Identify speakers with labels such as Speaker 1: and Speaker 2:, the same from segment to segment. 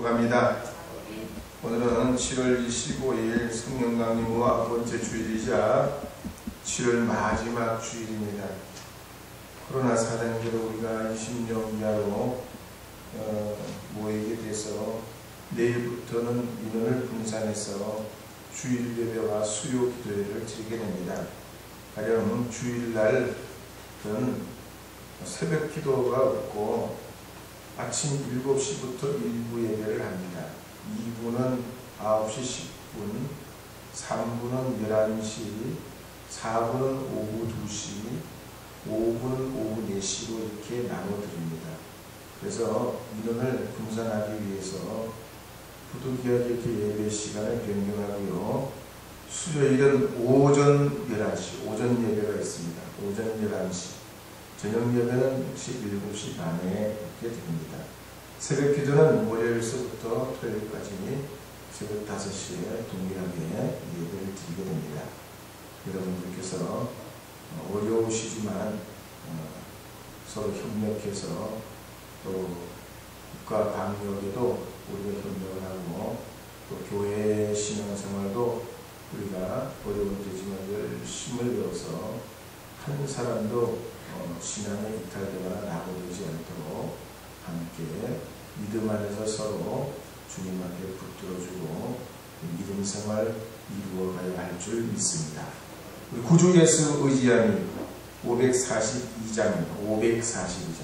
Speaker 1: 축복합니다. 오늘은 7월 25일 성령 강림 후 9번째 주일이자 7월 마지막 주일입니다. 코로나 사단계로 우리가 20명 이하로 모이게 돼서 내일부터는 인원을 분산해서 주일 예배와 수요 기도회를 드리게 됩니다. 가령 주일날은 새벽 기도가 없고 아침 7시부터 1부 예배를 합니다. 2부는 9시 10분, 3부는 11시, 4부는 오후 2시, 5부는 오후 4시로 이렇게 나눠드립니다. 그래서 인원을 분산하기 위해서 부득이하게 이렇게 예배 시간을 변경하고요. 수요일은 오전 11시, 오전 예배가 있습니다. 오전 11시. 저녁 예배는 7시 반에 있게 됩니다. 새벽 기도는 월요일서부터 토요일까지 새벽 5시에 동일하게 예배를 드리게 됩니다. 여러분들께서 어려우시지만 서로 협력해서 또 국가 방역에도 우리가 협력을 하고 또 교회 신앙생활도 우리가 어려울 때지만 열심을 배워서 한 사람도 신앙의 이탈되거나 낙오되지 않도록 함께 믿음 안에서 서로 주님 앞에 붙들어주고 믿음 생활 이루어가야 할 줄 믿습니다. 우리 구주 예수 의지함이 542장입니다. 542장.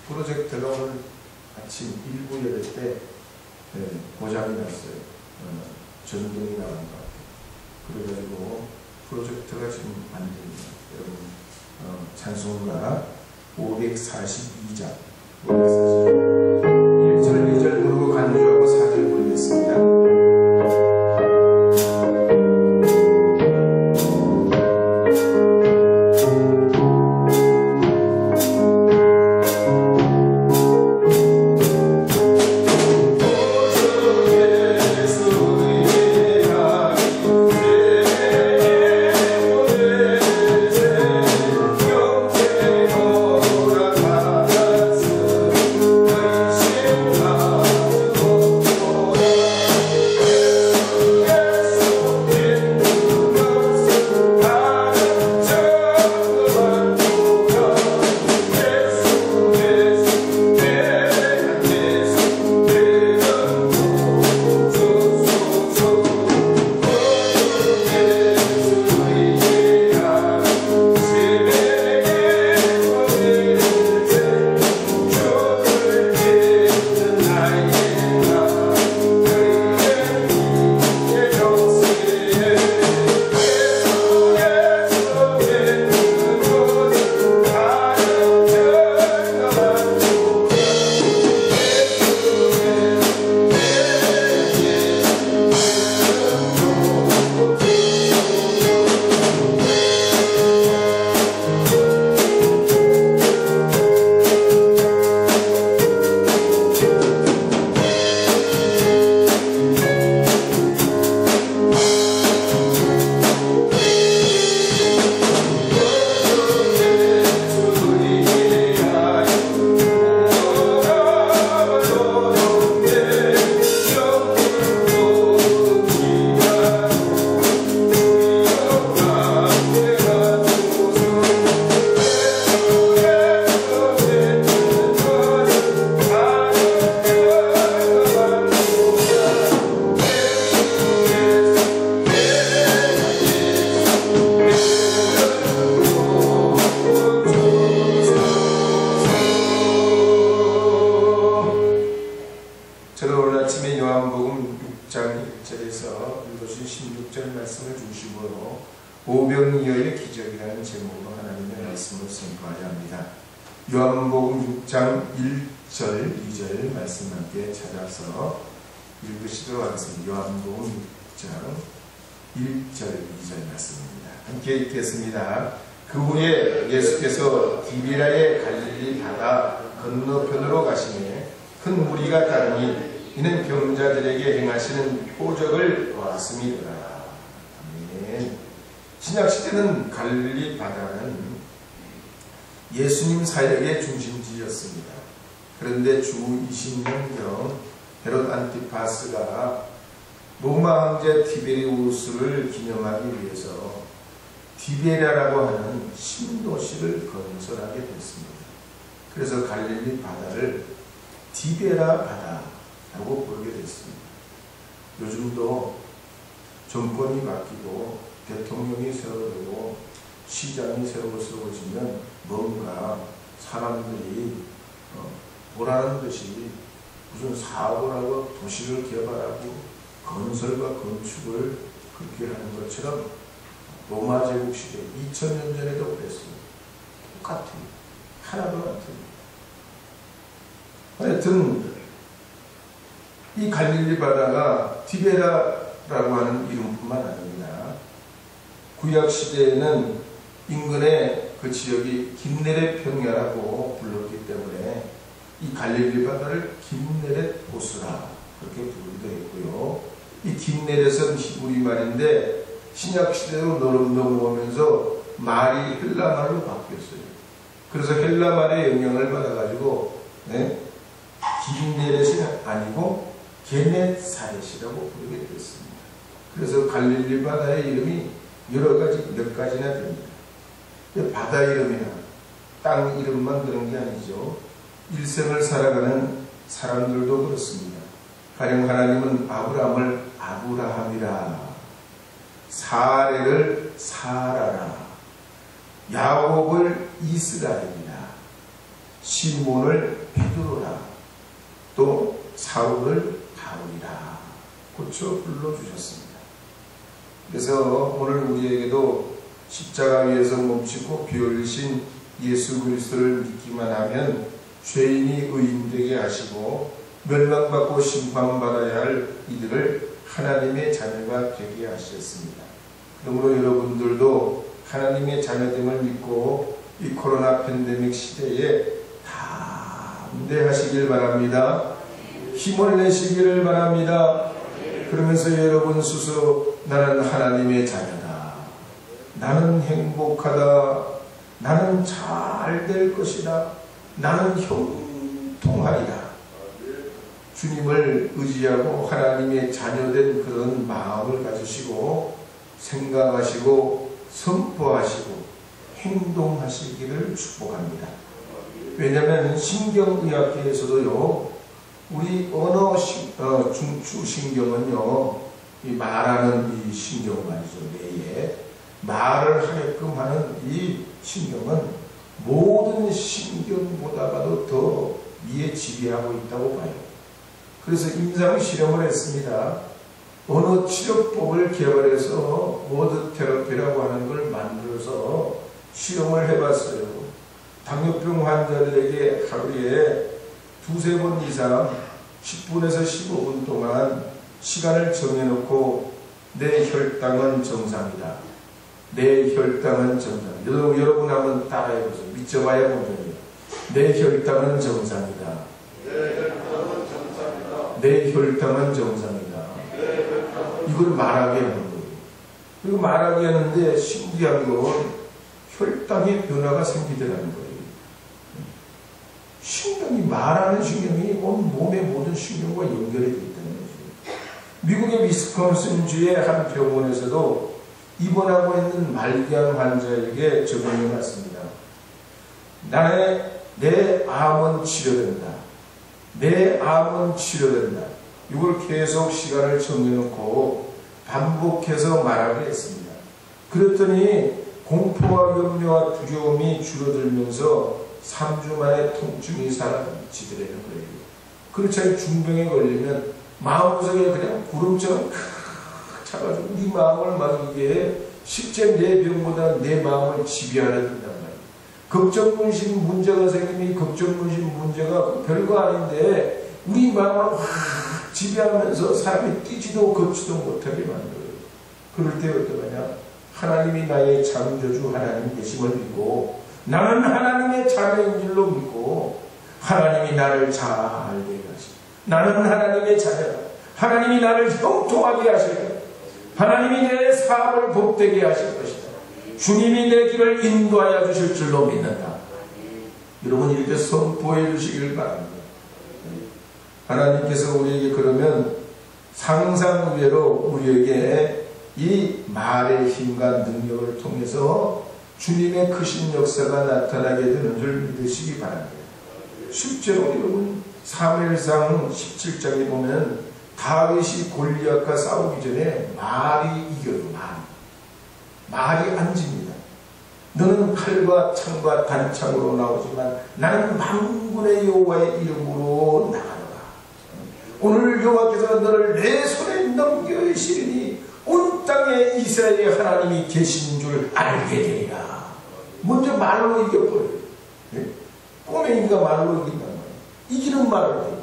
Speaker 1: 프로젝트가 오늘 아침 1부 예배 때 고장이 났어요. 전등이 나간 것 같아요. 그래가지고 프로젝트가 지금 안 됩니다. 여러분 찬송가 542장 1절 2절 부르고 간주하고 4절 부르겠습니다. 오병이어의 기적이라는 제목으로 하나님의 말씀을 선포하려 합니다. 요한복음 6장 1절 2절 말씀 함께 찾아서 읽으시도록 하겠습니다. 요한복음 6장 1절 2절 말씀입니다. 함께 읽겠습니다. 그 후에 예수께서 디비라의 갈릴리 바다 건너편으로 가시매 큰 무리가 따르니 이는 병자들에게 행하시는 표적을 보았음이더라. 아멘. 신약시대는 갈릴리 바다는 예수님 사역의 중심지였습니다. 그런데 주 20년경 헤롯 안티파스가 로마 황제 티베리우스를 기념하기 위해서 디베랴라고 하는 신도시를 건설하게 됐습니다. 그래서 갈릴리 바다를 디베라 바다라고 부르게 됐습니다. 요즘도 정권이 바뀌고 대통령이 세워지고 시장이 세워지면 뭔가 사람들이 보라는 듯이 무슨 사업을 하고 도시를 개발하고 건설과 건축을 그렇게 하는 것처럼 로마 제국 시대 2000년 전에도 그랬습니다. 똑같은 하나도 안 틀립니다. 하여튼 이 갈릴리 바다가 디베라라고 하는 이름뿐만 아닙니다. 구약 시대에는 인근의 그 지역이 긴네렛 평야라고 불렀기 때문에 이 갈릴리 바다를 긴네렛 보스라 그렇게 부르기도 했고요. 이 긴네렛은 히브리 말인데 신약 시대로 넘어오면서 말이 헬라 말로 바뀌었어요. 그래서 헬라 말의 영향을 받아가지고 긴네렛이 아니고 게넷사렛이라고 부르게 됐습니다. 그래서 갈릴리 바다의 이름이 여러 가지 몇 가지나 됩니다. 바다 이름이나 땅 이름만 그런 게 아니죠. 일생을 살아가는 사람들도 그렇습니다. 가령 하나님은 아브라함을 아브라함이라, 사레를 사라라, 야곱을 이스라엘이라, 시몬을 베드로라, 또 사울을 바울이라 고쳐 불러주셨습니다. 그래서 오늘 우리에게도 십자가 위에서 멈추고 피 흘리신 예수 그리스도를 믿기만 하면 죄인이 의인되게 하시고 멸망받고 심판받아야 할 이들을 하나님의 자녀가 되게 하셨습니다. 그러므로 여러분들도 하나님의 자녀됨을 믿고 이 코로나 팬데믹 시대에 담대하시길 바랍니다. 힘을 내시기를 바랍니다. 그러면서 여러분 스스로 나는 하나님의 자녀다, 나는 행복하다, 나는 잘 될 것이다, 나는 형통하리라, 주님을 의지하고 하나님의 자녀된 그런 마음을 가지시고 생각하시고 선포하시고 행동하시기를 축복합니다. 왜냐하면 신경의학계에서도요, 우리 언어 중추신경은요, 이 말하는 이 신경 말이죠. 뇌에 말을 하게끔 하는 이 신경은 모든 신경보다도 더 위에 지배하고 있다고 봐요. 그래서 임상 실험을 했습니다. 언어 치료법을 개발해서 모드 테라피라고 하는 걸 만들어서 실험을 해봤어요. 당뇨병 환자들에게 하루에 두세 번 이상 10분에서 15분 동안 시간을 정해놓고 내 혈당은 정상이다, 내 혈당은 정상이다. 여러분 한번 따라해보세요. 믿져봐야 본전이에요. 내 혈당은 정상이다, 내 혈당은 정상이다. 이걸 말하게 하는 거예요. 그리고 말하게 하는데 신기한 건 혈당의 변화가 생기더라는 거예요. 신경이, 말하는 신경이 온 몸의 모든 신경과 연결이 되어 있다는 거죠. 미국의 위스콘신주의 한 병원에서도 입원하고 있는 말기암 환자에게 적용해 봤습니다. 내 암은 치료된다, 내 암은 치료된다. 이걸 계속 시간을 정해놓고 반복해서 말하게 했습니다. 그랬더니 공포와 염려와 두려움이 줄어들면서 3주 만에 통증이 사라지더라는 거예요. 그렇지 중병에 걸리면 마음속에 그냥 구름처럼 칵 차가지고 우리 마음을 막 이게 실제 내 병보다 내 마음을 지배하려 든단 말이에요. 걱정문신 문제가 생기면 걱정문신 문제가 별거 아닌데 우리 마음을 확 지배하면서 사람이 뛰지도 걷지도 못하게 만들어요. 그럴 때 어떡하냐? 하나님이 나의 창조주 하나님 계심을 믿고 나는 하나님의 자녀인 줄로 믿고 하나님이 나를 잘 되게 하시고 나는 하나님의 자녀다, 하나님이 나를 형통하게 하시고 하나님이 내 사업을 복되게 하실 것이다, 주님이 내 길을 인도하여 주실 줄로 믿는다. 여러분 이렇게 선포해 주시길 바랍니다. 하나님께서 우리에게 그러면 상상 외로 우리에게 이 말의 힘과 능력을 통해서 주님의 크신 역사가 나타나게 되는 줄 믿으시기 바랍니다. 실제로 여러분 사무엘상 17장에 보면 다윗이 골리앗과 싸우기 전에 말이 이겨요. 말이 앉습니다. 너는 칼과 창과 단창으로 나오지만 나는 만군의 여호와의 이름으로 나가노라. 오늘 여호와께서 너를 내 손에 넘겨주시리니 온 땅에 이스라엘의 하나님이 계신 줄 알게 되리라. 먼저 말로 이겨버려요. 꼬맹이가 말로 이긴단 말이에요. 이기는 말을 해요.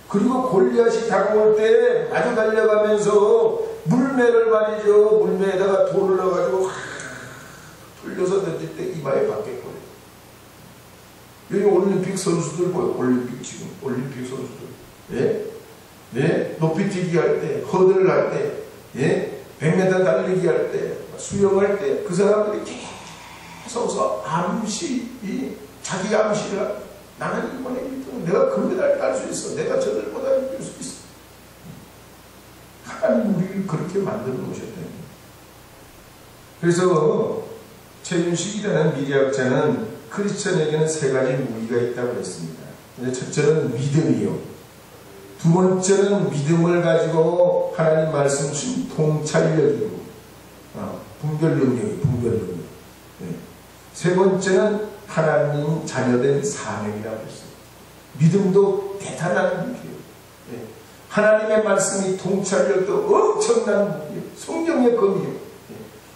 Speaker 1: 그리고 골리앗이 다가올 때 마주 달려가면서 물매를 말이죠. 물매에다가 돌을 넣어가지고 돌려서 던질 때 이마에 박겠거든요. 여기 올림픽 선수들 보여. 올림픽 선수들. 높이뛰기 할 때, 허들을 할 때, 100m 달리기 할 때, 수영할 때, 그 사람들이 계속 자기 암시를 하고, 나는 이번에 1등, 내가 금메달 딸 수 있어. 내가 저들보다 이길 수 있어. 하나님 우리를 그렇게 만들어 놓으셨다는. 그래서 최윤식이라는 미래학자는 크리스천에게는 세 가지 무기가 있다고 했습니다. 첫째는 믿음이요. 두 번째는 믿음을 가지고 하나님 말씀 주신 통찰력이고, 분별 능력. 세 번째는 하나님 자녀된 사명이라고 했어요. 믿음도 대단한 무기예요. 하나님의 말씀이 통찰력도 엄청난 무기예요. 성경의 검이에요.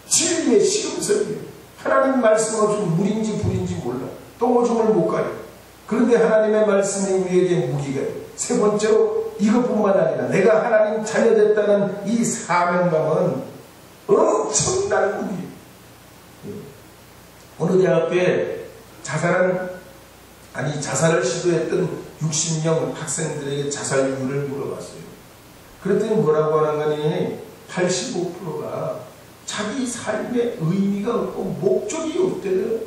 Speaker 1: 진리의 시금석이에요. 하나님 말씀 없으면 물인지 불인지 몰라. 똥오줌을 못 가려. 그런데 하나님의 말씀이 우리에게 무기가 돼요. 세 번째로 이것뿐만 아니라 내가 하나님 자녀됐다는 이 사명감은 엄청난 무기예요. 어느 대학교에 자살을 시도했던 60명 학생들에게 자살 이유를 물어봤어요. 그랬더니 뭐라고 하는 거니 85%가 자기 삶에 의미가 없고 목적이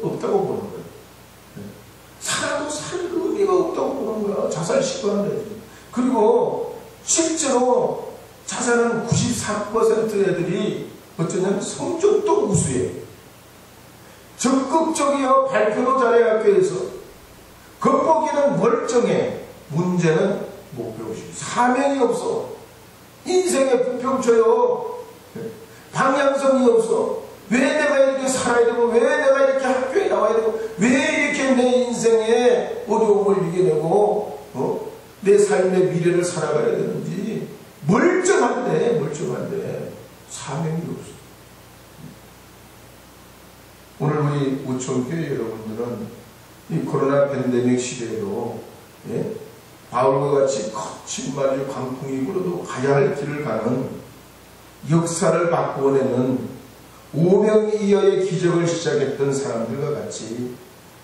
Speaker 1: 없다고 보는 거예요. 살아도 살 의미가 없다고 보는 거야. 자살 시도한다. 그리고 실제로 자살은 93% 애들이 어쩌냐면 성적도 우수해요. 적극적이요. 발표도 잘해 학교에서. 겉보기는 멀쩡해. 문제는 목표의식. 사명이 없어. 인생에 부평쳐요. 방향성이 없어. 왜 내가 이렇게 살아야 되고, 왜 내가 이렇게 학교에 나와야 되고, 왜 이렇게 내 인생에 어려움을 이겨내고, 내 삶의 미래를 살아가야 되는지 멀쩡한데 사명이 없어. 오늘 우리 우천교회 여러분들은 이 코로나 팬데믹 시대에도 바울과 같이 거친 말이 광풍이 불어도 가야 할 길을 가는 역사를 바꾸어내는 오병이어의 기적을 시작했던 사람들과 같이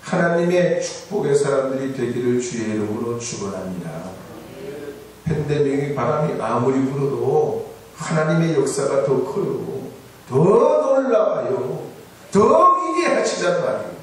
Speaker 1: 하나님의 축복의 사람들이 되기를 주의 이름으로 축원합니다. 팬데믹의 바람이 아무리 불어도 하나님의 역사가 더 커요. 더 놀라워요. 더 위대하시단 말이에요.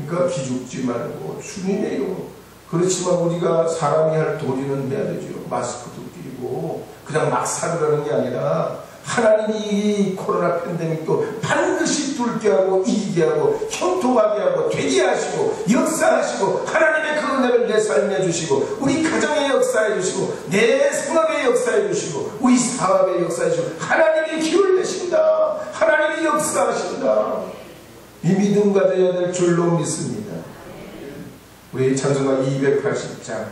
Speaker 1: 그러니까 기죽지 말고 주님의 이름. 그렇지만 우리가 사람이 할 도리는 해야 되죠. 마스크도 끼고 그냥 막 살으라는 게 아니라 하나님이 이 코로나 팬데믹도 반드시 뚫게 하고 이기게 하고 형통하게 하고 되게 하시고 역사하시고 하나님의 그 은혜를 내 삶에 주시고 우리 가정에 역사해 주시고 내 생업에 역사해 주시고 우리 사업에 역사해 주시고 하나님이 기회를 내십니다. 하나님이 역사하십니다. 이 믿음 가져야 될 줄로 믿습니다. 우리 찬송가 280장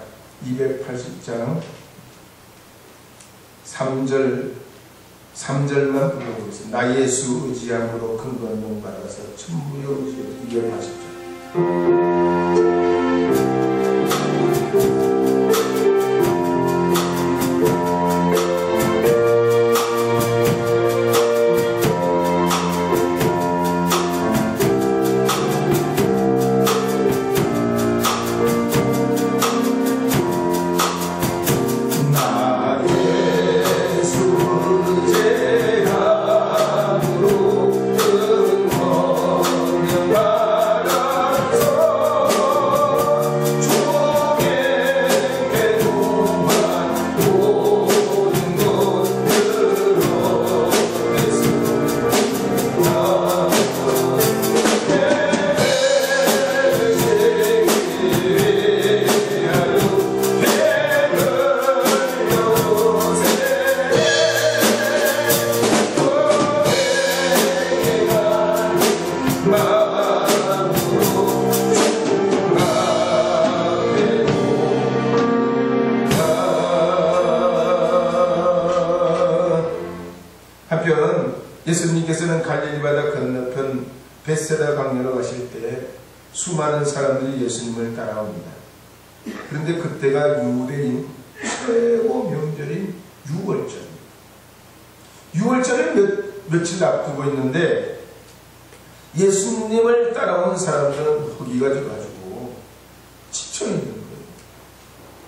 Speaker 1: 3절만 불러보겠습니다. 나 예수 의지함으로 큰 권능 받아서 천부여 의지해 280절.
Speaker 2: Oh
Speaker 1: 예수님께서는 갈릴리 바다 건너편 벳세다 강가로 가실 때 수많은 사람들이 예수님을 따라옵니다. 그런데 그때가 유대인 최고 명절인 6월절입니다. 6월절을 며칠 앞두고 있는데 예수님을 따라온 사람들은 허기가 져가지고 지쳐있는 거예요.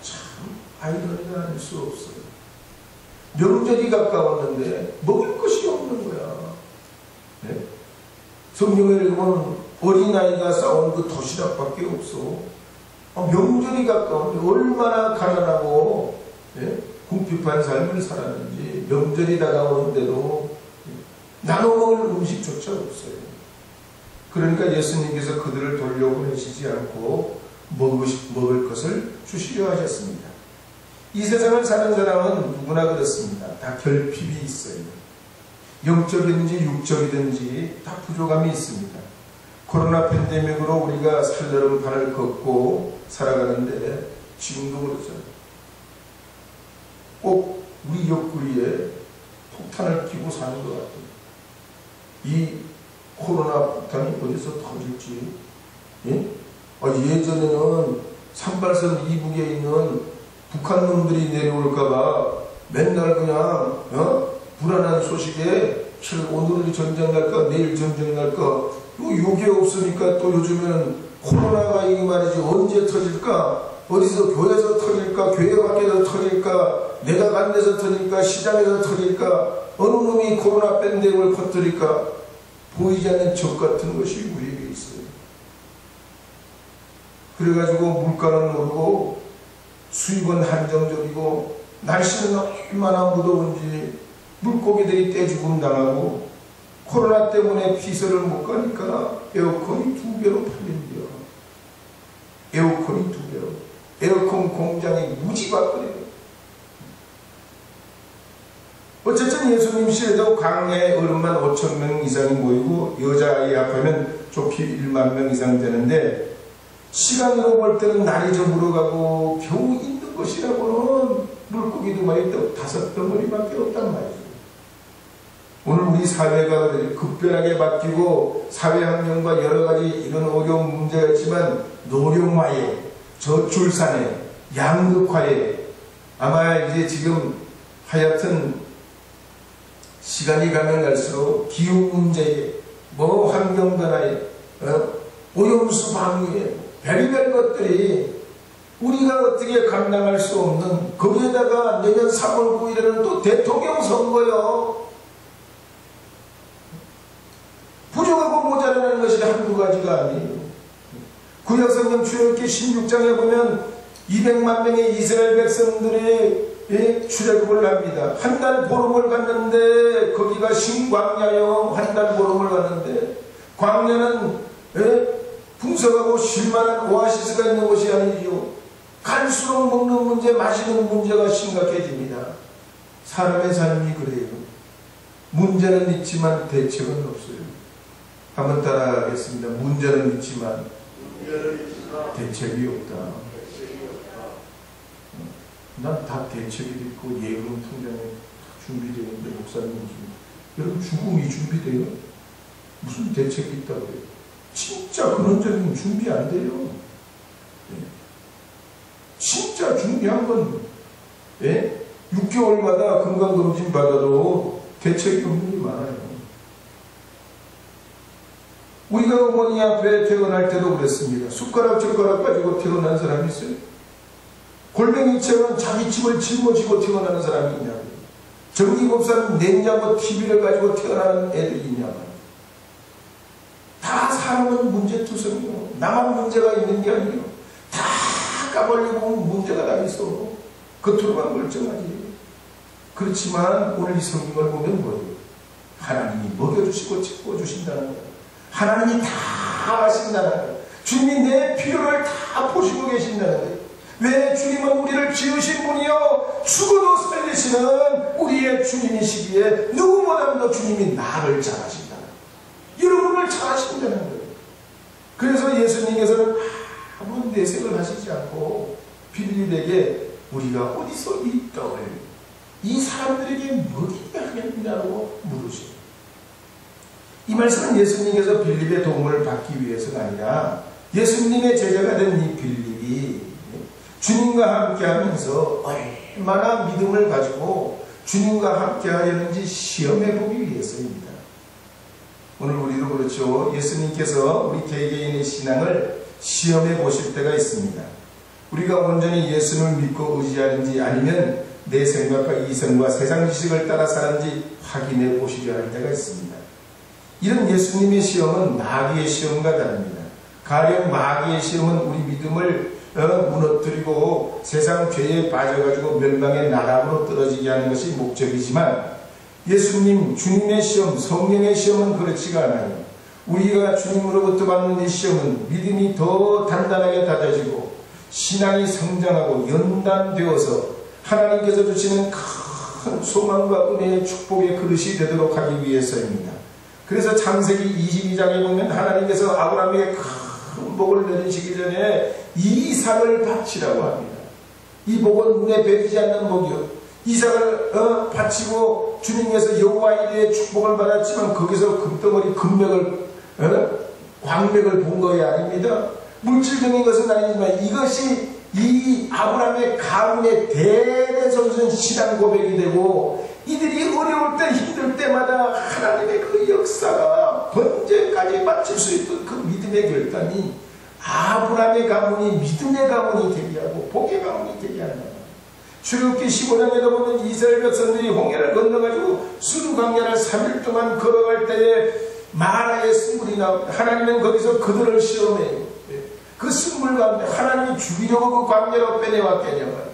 Speaker 1: 참 아이러니가 아닐 수 없어요. 명절이 가까웠는데 먹을 것이 없는 거야. 네? 성경에 읽으면 어린아이가 싸운 그 도시락밖에 없어. 명절이 가까운데 얼마나 가난하고 궁핍한 삶을 살았는지 명절이 다가오는데도 나눠 먹을 음식조차 없어요. 그러니까 예수님께서 그들을 돌려보내시지 않고 먹을 것을 주시려 하셨습니다. 이 세상을 사는 사람은 누구나 그렇습니다. 다 결핍이 있어요. 영적이든지 육적이든지 다 부족함이 있습니다. 코로나 팬데믹으로 우리가 살려름판을 걷고 살아가는데 지금도 그렇잖아요. 꼭 우리 옆구리에 폭탄을 끼고 사는 것 같아요. 이 코로나 폭탄이 어디서 터질지. 예? 예전에는 산발선 이북에 있는 북한 놈들이 내려올까봐 맨날 그냥 불안한 소식에 오늘은 전쟁 날까 내일 전쟁 날까 요게 없으니까 또 요즘에는 코로나가 이 말이지 언제 터질까 어디서 교회에서 터질까 교회 밖에서 터질까 내가 간 데서 터질까 시장에서 터질까 어느 놈이 코로나 팬데믹을 퍼뜨릴까 보이지 않는 적 같은 것이 우리에게 있어요. 그래가지고 물가는 오르고 수입은 한정적이고 날씨는 얼마나 무더운지 물고기들이 떼죽음 당하고 코로나 때문에 피서를 못 가니까 에어컨이 2배로 팔린대요. 에어컨이 2배로. 에어컨 공장이 무지박거려요. 어쨌든 예수님 시대도 강야에 어른만 5,000명 이상이 모이고 여자아이 합하면 좁히 1만 명 이상 되는데 시간으로 볼 때는 날이 저물어가고 겨우 있는 것이라고는 물고기도 말이 5덩어리밖에 없단 말이죠. 오늘 우리 사회가 급변하게 바뀌고 사회환경과 여러가지 이런 어려운 문제가 있지만 노령화에 저출산에 양극화에 아마 이제 지금 하여튼 시간이 가면 갈수록 기후문제에 환경변화에 오염수 방류에 별의별 것들이 우리가 어떻게 감당할 수 없는 거기에다가 내년 3월 9일에는 또 대통령 선거요. 부족하고 모자라는 것이 한두 가지가 아니에요. 구약성경 출애굽기 16장에 보면 200만 명의 이스라엘 백성들의 출애굽을 합니다. 한 달 보름을 갔는데 거기가 신광야요. 한 달 보름을 갔는데 광야는 풍성하고 쉴만한 오아시스가 있는 곳이 아니지요. 갈수록 먹는 문제, 마시는 문제가 심각해집니다. 사람의 삶이 그래요. 문제는 있지만 대책은 없어요. 한번 따라하겠습니다. 문제는 있지만 대책이 없다. 난 다 대책이 있고 예금 통장에 준비되어 있는데 목사님 여러분 죽음이 준비돼요? 무슨 대책이 있다고 해요? 진짜 근원적인 준비 안 돼요. 진짜 중요한 건 6개월마다 건강검진 받아도 대책이 없는 게 많아요. 우리가 어머니 앞에 태어날 때도 그랬습니다. 숟가락 젓가락 가지고 태어난 사람이 있어요. 골뱅이처럼 자기 집을 짊어지고 태어나는 사람이 있냐고요. 전기법사는 냉장고 TV를 가지고 태어나는 애들이 있냐고요. 다 사람은 문제투성이요. 나만 문제가 있는 게 아니에요. 다 까발리고 문제가 다 있어. 겉으로만 멀쩡하지. 그렇지만 오늘 이 성경을 보면 뭐예요? 하나님이 먹여주시고 채워주신다는 거예요. 하나님이 다 아신다는 거예요. 주님이 내 필요를 다 보시고 계신다는 거예요. 왜? 주님은 우리를 지으신 분이요 죽어도 살리시는 우리의 주님이시기에 누구보다도 주님이 나를 잘 아신다는 거예요. 여러분을 잘 아신다는 거예요. 그래서 예수님께서는 아무 내색을 하시지 않고 빌립에게 우리가 어디서 이 떡을 이 사람들에게 먹이게 하겠느냐고 물으시고 이 말씀은 예수님께서 빌립의 도움을 받기 위해서가 아니라 예수님의 제자가 된 이 빌립이 주님과 함께 하면서 얼마나 믿음을 가지고 주님과 함께 하려는지 시험해 보기 위해서입니다. 오늘 우리도 그렇죠. 예수님께서 우리 개개인의 신앙을 시험해 보실 때가 있습니다. 우리가 온전히 예수를 믿고 의지하는지 아니면 내 생각과 이성과 세상 지식을 따라 사는지 확인해 보시려 할 때가 있습니다. 이런 예수님의 시험은 마귀의 시험과 다릅니다. 가령 마귀의 시험은 우리 믿음을 무너뜨리고 세상 죄에 빠져가지고 멸망의 나락으로 떨어지게 하는 것이 목적이지만 예수님, 주님의 시험, 성령의 시험은 그렇지가 않아요. 우리가 주님으로부터 받는 이 시험은 믿음이 더 단단하게 다져지고 신앙이 성장하고 연단되어서 하나님께서 주시는 큰 소망과 은혜의 축복의 그릇이 되도록 하기 위해서입니다. 그래서 창세기 22장에 보면 하나님께서 아브라함에게 큰 복을 내리시기 전에 이삭을 바치라고 합니다. 이 복은 눈에 뵈지 않는 복이요. 이삭을 바치고 주님께서 여호와 이레의 축복을 받았지만 거기서 금덩어리 금맥을 광맥을 본 것이 아닙니다. 물질적인 것은 아니지만 이것이 이 아브라함의 가문의 대대손손 신앙 고백이 되고 이들이 어려울 때 힘들 때마다 하나님의 그 역사가 번제까지 마칠 수 있던 그 믿음의 결단이 아브라함의 가문이 믿음의 가문이 되게 하고 복의 가문이 되게 한다. 출애굽기 15장에도 보면 이스라엘 백성들이 홍해를 건너가지고 수르 광야를 3일 동안 걸어갈 때에 마라의 쓴물이 나옵니다. 하나님은 거기서 그들을 시험해요. 그 쓴물 가운데 하나님이 죽이려고 그 광야로 빼내왔겠냐면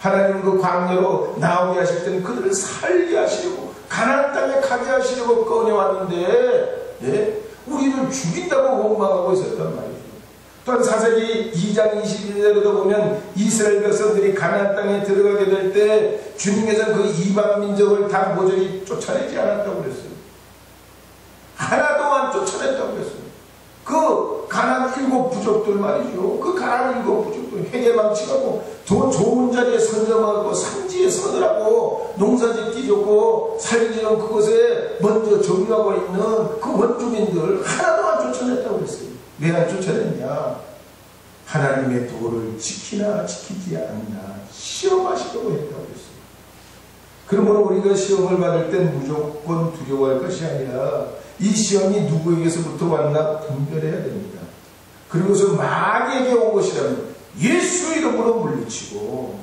Speaker 1: 하나님은 그 광야로 나오게 하실 때는 그들을 살게 하시려고 가나안 땅에 가게 하시려고 꺼내왔는데 우리를 죽인다고 원망하고 있었단 말이죠. 또한 사세기 2장 21절에도 보면 이스라엘 백성들이 가나안 땅에 들어가게 될 때 주님께서는 그 이방 민족을 다 모조리 쫓아내지 않았다고 그랬어요. 하나도 안 쫓아냈다고 그랬어요. 그 가나안 7 부족들 말이죠. 그 가나안 7 부족들 회개망치하고 더 좋은 자리에 선점하고 산지에 서느라고 농사짓기 좋고 살기지는 그곳에 먼저 정유하고 있는 그 원주민들 하나도 안 쫓아냈다고 그랬어요. 왜 안 쫓아냈냐? 하나님의 도를 지키나 지키지 않나 시험하시려고 했다고 했어요. 그러므로 우리가 시험을 받을 땐 무조건 두려워할 것이 아니라 이 시험이 누구에게서부터 왔나 분별해야 됩니다. 그리고서 마귀에게 온 것이라면 예수 이름으로 물리치고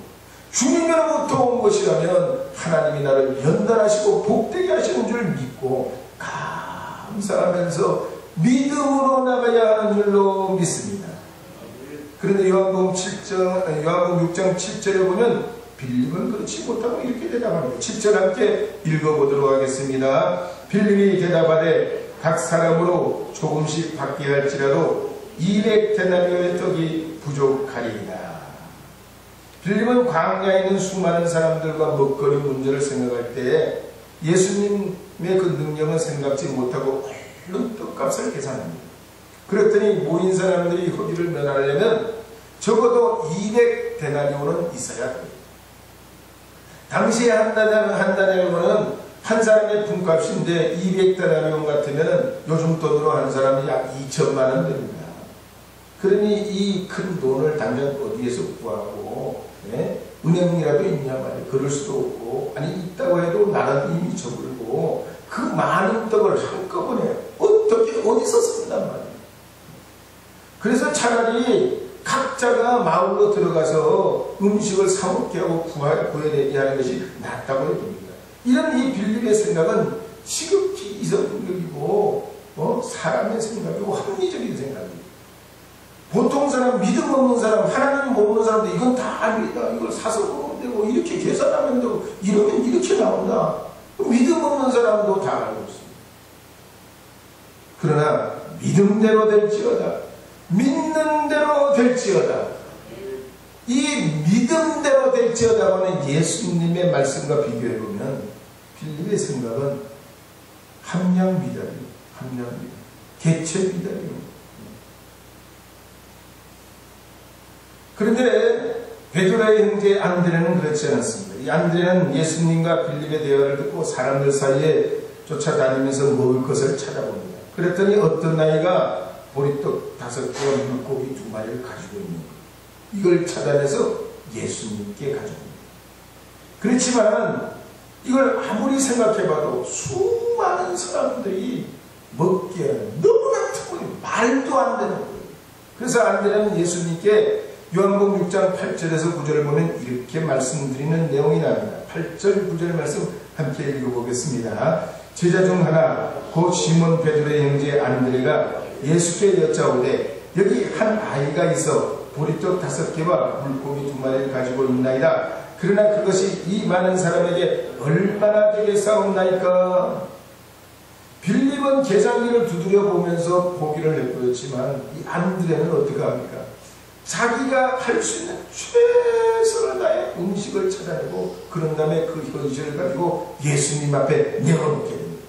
Speaker 1: 주님으로부터 온 것이라면 하나님이 나를 연단하시고 복되게 하시는 줄 믿고 감사하면서 믿음으로 나가야 하는 줄로 믿습니다. 그런데 요한복음 6장 7절에 보면 빌립은 그렇지 못하고 이렇게 대답합니다. 7절 함께 읽어보도록 하겠습니다. 빌립이 대답하되 각 사람으로 조금씩 받게 할지라도 200데나리온의 떡이 부족하리이다. 빌립은 광야에 있는 수많은 사람들과 먹거리 문제를 생각할 때 예수님의 그 능력은 생각지 못하고 얼른 떡값을 계산합니다. 그랬더니 모인 사람들이 허기를 면하려면 적어도 200데나리온은 있어야 합니다. 당시에 한 데나리온은 한 사람의 품값인데 200데나리온 같으면 요즘 돈으로 한 사람이 약 2천만 원 됩니다. 그러니 이 큰 돈을 당장 어디에서 구하고 은행이라도 있냐 말이에요. 그럴 수도 없고 아니 있다고 해도 나는 이미 저물고 그 많은 떡을 한꺼번에 어떻게 어디서 쓴단 말이에요. 그래서 차라리 각자가 마을로 들어가서 음식을 사먹게 하고 구해내게 하는 것이 낫다고 해봅니다. 이런 이 빌립의 생각은 지극히 이성적이고 사람의 생각이고 합리적인 생각입니다. 보통 사람, 믿음 없는 사람, 하나님 모르는 사람들 이건 다 압니다. 이걸 사서 먹으면 되고 이렇게 계산하면 되고 이러면 이렇게 나온다. 믿음 없는 사람도 다 알고 있습니다. 그러나 믿음대로 될지어다. 믿는 대로 될지어다. 이 믿음대로 될지어다는 예수님의 말씀과 비교해보면 빌립의 생각은 함량미달이에요. 함량미달. 개체미달이에요. 그런데 베드로의 형제 안드레는 그렇지 않았습니다. 이 안드레는 예수님과 빌립의 대화를 듣고 사람들 사이에 쫓아다니면서 먹을 것을 찾아봅니다. 그랬더니 어떤 아이가 보리떡 5개와 물고기 2마리를 가지고 있는 거예요. 이걸 찾아내서 예수님께 가져옵니다. 그렇지만 이걸 아무리 생각해봐도 수많은 사람들이 먹기에는 너무나 특별히 말도 안 되는 거예요. 그래서 안 되는 예수님께 요한복음 6장 8절에서 9절을 보면 이렇게 말씀드리는 내용이 나옵니다. 8절 9절 말씀 함께 읽어보겠습니다. 제자 중 하나 곧 시몬 베드로의 형제 안드레가 예수께 여짜오되 여기 한 아이가 있어 보리떡 5개와 물고기 2마리를 가지고 있나이다. 그러나 그것이 이 많은 사람에게 얼마나 되겠사옵나이까. 빌립은 계산기를 두드려 보면서 포기를 해버렸지만 이 안드레는 어떻게 합니까? 자기가 할 수 있는 최선을 다해 음식을 찾아내고 그런 다음에 그 현실을 가지고 예수님 앞에 내어놓게 됩니다.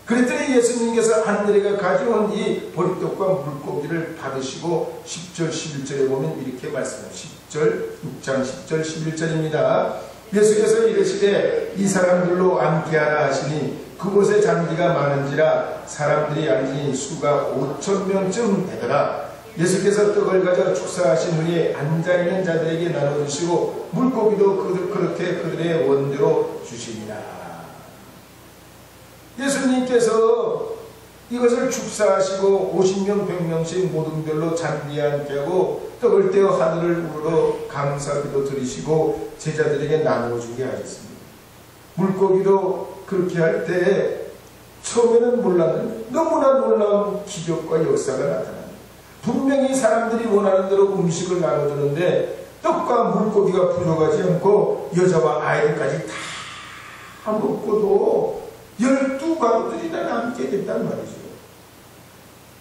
Speaker 1: 그랬더니 예수님께서 안드레가 가져온 이 보리떡과 물고기를 받으시고 10절 11절에 보면 이렇게 말씀합니다. 6장 10절 11절입니다. 예수께서 이르시되 이 사람들로 앉게하라 하시니 그곳에 잔디가 많은지라 사람들이 앉으니 수가 5,000명쯤 되더라. 예수께서 떡을 가져 축사하신 후에 앉아있는 자들에게 나눠주시고 물고기도 그렇게 그들의 원대로 주시니라. 예수님께서 이것을 축사하시고 50명 100명씩 모든 별로 잔디에 앉게 하고 떡을 떼어 하늘을 우러러 감사기도 드리시고 제자들에게 나누어주게 하셨습니다. 물고기도 그렇게 할 때 처음에는 몰랐는데 너무나 놀라운 기적과 역사가 나타납니다. 분명히 사람들이 원하는 대로 음식을 나눠주는데 떡과 물고기가 부족하지 않고 여자와 아이들까지 다 먹고도 12가구들이나 남게 됐단 말이죠.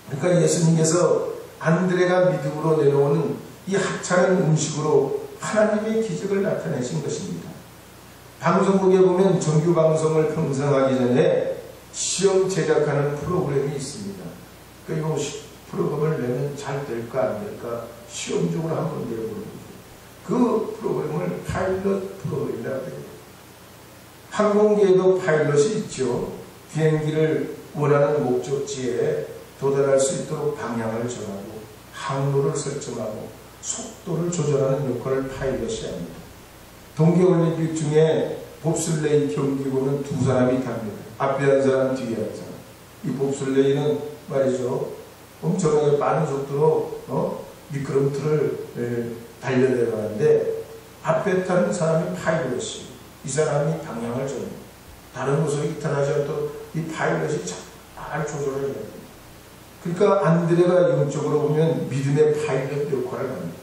Speaker 1: 그러니까 예수님께서 안드레가 믿음으로 내려오는 이 하찮은 음식으로 하나님의 기적을 나타내신 것입니다. 방송국에 보면 정규방송을 편성하기 전에 시험 제작하는 프로그램이 있습니다. 그러니까 이 프로그램을 내면 잘 될까 안 될까 시험적으로 한번 내보는 거죠. 그 프로그램을 파일럿 프로그램이라고 해요. 항공기에도 파일럿이 있죠. 비행기를 원하는 목적지에 도달할 수 있도록 방향을 정하고 항로를 설정하고 속도를 조절하는 역할을 파일럿이 합니다. 동계올림픽 중에 봅슬레이 경기 보면 두 사람이 답니다. 앞에 한 사람, 뒤에 한 사람. 이 봅슬레이는 말이죠. 엄청나게 빠른 속도로 미끄럼틀을 달려내려가는데 앞에 타는 사람이 파일럿이 이 사람이 방향을 정합니다. 다른 곳으로 이탈하지 않도록 이 파일럿이 잘 조절을 해야 됩니다. 그러니까 안드레가 영적으로 보면 믿음의 파일럿 역할을 합니다.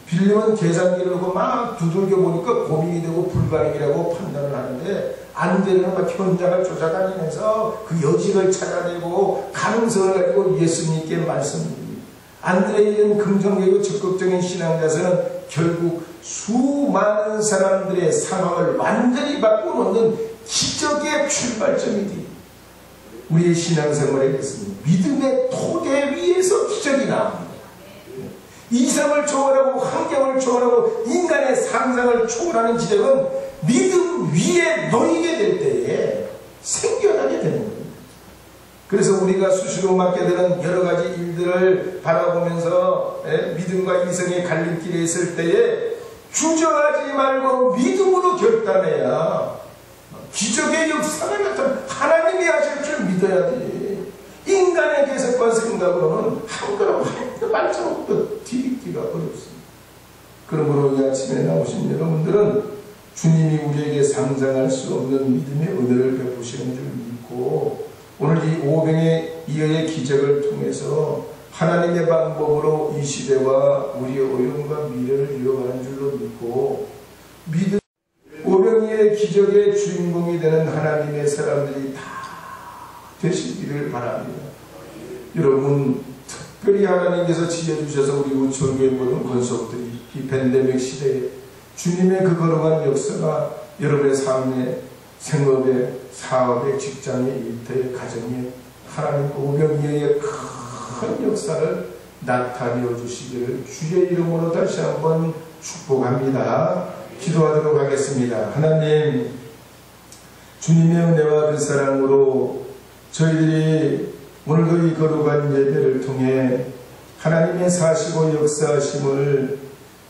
Speaker 1: 빌립은 계산기를 놓고 막 두들겨 보니까 고민이 되고 불가능이라고 판단을 하는데 안드레는 막 현장을 쫓아다니면서 그 여직을 찾아내고 가능성을 가지고 예수님께 말씀드립니다. 안드레에 이은 긍정적이고 적극적인 신앙자서는 결국 수많은 사람들의 상황을 완전히 바꿔놓는 기적의 출발점이 됩니다. 우리의 신앙생활에 있습니다. 믿음의 토대 위에서 기적이 나옵니다. 이성을 초월하고 환경을 초월하고 인간의 상상을 초월하는 기적은 믿음 위에 놓이게 될 때에 생겨나게 되는 겁니다. 그래서 우리가 수시로 맞게 되는 여러 가지 일들을 바라보면서 믿음과 이성의 갈림길에 있을 때에 주저하지 말고 믿음으로 결단해야 기적의 역사가 나타나 하나님이 하실 줄 믿어야 돼. 인간의 계획과 생각으로는 한 걸음 한 발자국도 디디기가 어렵습니다. 그러므로 이 아침에 나오신 여러분들은 주님이 우리에게 상상할 수 없는 믿음의 은혜를 베푸시는 줄 믿고 오늘 이 오병의 이어의 기적을 통해서 하나님의 방법으로 이 시대와 우리의 어려움과 미래를 이어가는 줄로 믿고 믿음 오병이의 기적의 주인공이 되는 하나님의 사람들이 다 되시기를 바랍니다. 여러분 특별히 하나님께서 지어주셔서 우리 우천교회 모든 권속들이 이 팬데믹 시대에 주님의 그 거룩한 역사가 여러분의 삶에 생업에 사업에 직장에 일터에 가정에 하나님 오병이어의 큰 역사를 나타내어 주시기를 주의 이름으로 다시 한번 축복합니다. 기도하도록 하겠습니다. 하나님 주님의 은혜와 그 사랑으로 저희들이 오늘도 이 거룩한 예배를 통해 하나님의 사시고 역사하심을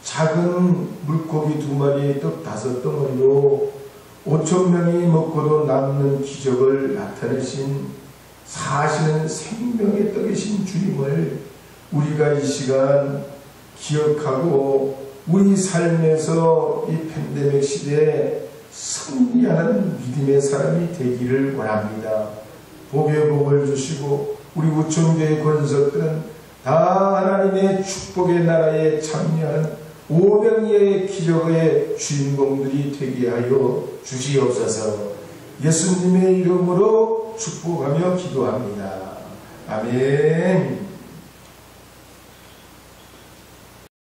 Speaker 1: 작은 물고기 2마리, 떡 5덩어리로 5,000명이 먹고도 남는 기적을 나타내신 사시는 생명의 떡이신 주님을 우리가 이 시간 기억하고 우리 삶에서 이 팬데믹 시대에 승리하는 믿음의 사람이 되기를 원합니다. 복의 복을 주시고 우리 우천교회 권석들은 다 하나님의 축복의 나라에 참여하는 오병이의 기적의 주인공들이 되게 하여 주시옵소서. 예수님의 이름으로 축복하며 기도합니다. 아멘.